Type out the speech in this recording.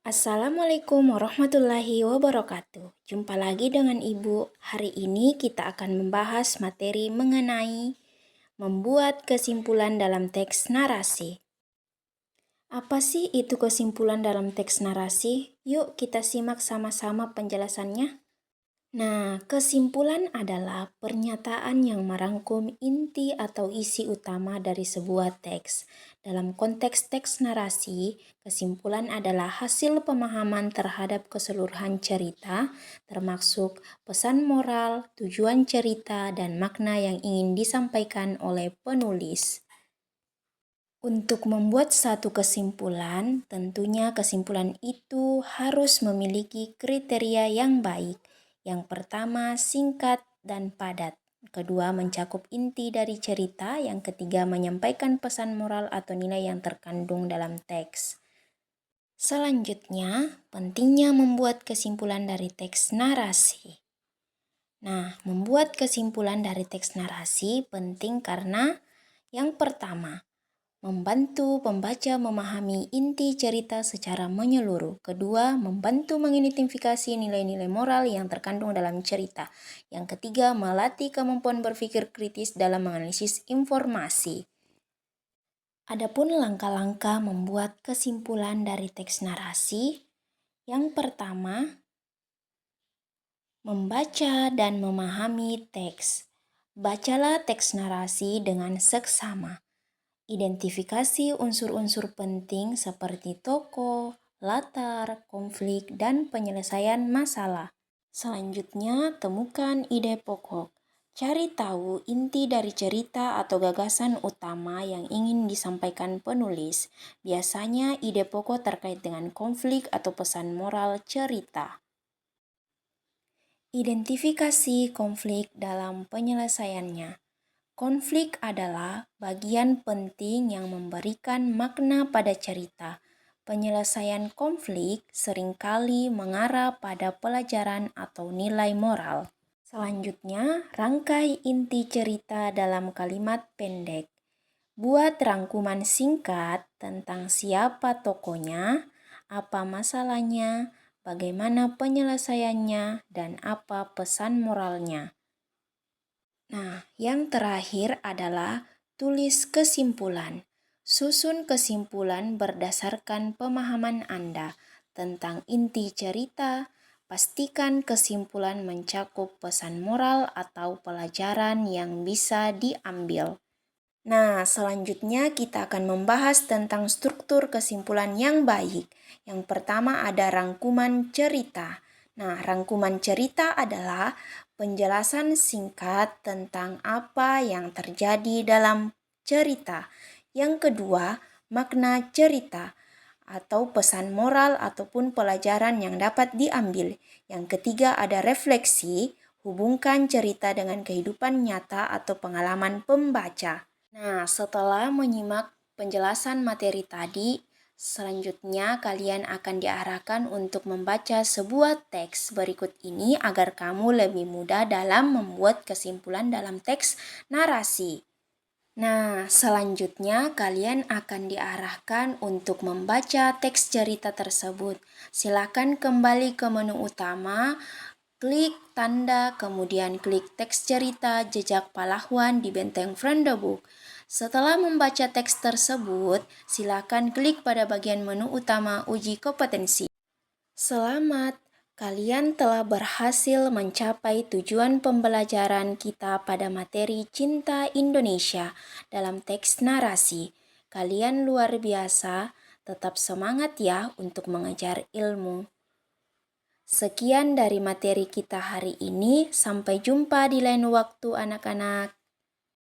Assalamualaikum warahmatullahi wabarakatuh. Jumpa lagi dengan Ibu. Hari ini kita akan membahas materi mengenai membuat kesimpulan dalam teks narasi. Apa sih itu kesimpulan dalam teks narasi? Yuk kita simak sama-sama penjelasannya. Nah, kesimpulan adalah pernyataan yang merangkum inti atau isi utama dari sebuah teks. Dalam konteks teks narasi, kesimpulan adalah hasil pemahaman terhadap keseluruhan cerita, termasuk pesan moral, tujuan cerita, dan makna yang ingin disampaikan oleh penulis. Untuk membuat satu kesimpulan, tentunya kesimpulan itu harus memiliki kriteria yang baik. Yang pertama, singkat dan padat. Kedua, mencakup inti dari cerita. Yang ketiga, menyampaikan pesan moral atau nilai yang terkandung dalam teks. Selanjutnya, pentingnya membuat kesimpulan dari teks narasi. Nah, membuat kesimpulan dari teks narasi penting karena yang pertama, membantu pembaca memahami inti cerita secara menyeluruh. Kedua, membantu mengidentifikasi nilai-nilai moral yang terkandung dalam cerita. Yang ketiga, melatih kemampuan berpikir kritis dalam menganalisis informasi. Adapun langkah-langkah membuat kesimpulan dari teks narasi, yang pertama, membaca dan memahami teks. Bacalah teks narasi dengan seksama. Identifikasi unsur-unsur penting seperti tokoh, latar, konflik, dan penyelesaian masalah. Selanjutnya, temukan ide pokok. Cari tahu inti dari cerita atau gagasan utama yang ingin disampaikan penulis. Biasanya ide pokok terkait dengan konflik atau pesan moral cerita. Identifikasi konflik dalam penyelesaiannya. Konflik adalah bagian penting yang memberikan makna pada cerita. Penyelesaian konflik seringkali mengarah pada pelajaran atau nilai moral. Selanjutnya, rangkai inti cerita dalam kalimat pendek. Buat rangkuman singkat tentang siapa tokohnya, apa masalahnya, bagaimana penyelesaiannya, dan apa pesan moralnya. Nah, yang terakhir adalah tulis kesimpulan. Susun kesimpulan berdasarkan pemahaman Anda tentang inti cerita. Pastikan kesimpulan mencakup pesan moral atau pelajaran yang bisa diambil. Nah, selanjutnya kita akan membahas tentang struktur kesimpulan yang baik. Yang pertama ada rangkuman cerita. Nah, rangkuman cerita adalah penjelasan singkat tentang apa yang terjadi dalam cerita. Yang kedua, makna cerita atau pesan moral ataupun pelajaran yang dapat diambil. Yang ketiga ada refleksi, hubungkan cerita dengan kehidupan nyata atau pengalaman pembaca. Nah, setelah menyimak penjelasan materi tadi, selanjutnya kalian akan diarahkan untuk membaca sebuah teks berikut ini agar kamu lebih mudah dalam membuat kesimpulan dalam teks narasi. Nah, selanjutnya kalian akan diarahkan untuk membaca teks cerita tersebut. Silakan kembali ke menu utama, klik tanda, kemudian klik teks cerita Jejak Pahlawan di Benteng Friendabook. Setelah membaca teks tersebut, silakan klik pada bagian menu utama Uji Kompetensi. Selamat, kalian telah berhasil mencapai tujuan pembelajaran kita pada materi Cinta Indonesia dalam teks narasi. Kalian luar biasa, tetap semangat ya untuk mengejar ilmu. Sekian dari materi kita hari ini, sampai jumpa di lain waktu anak-anak.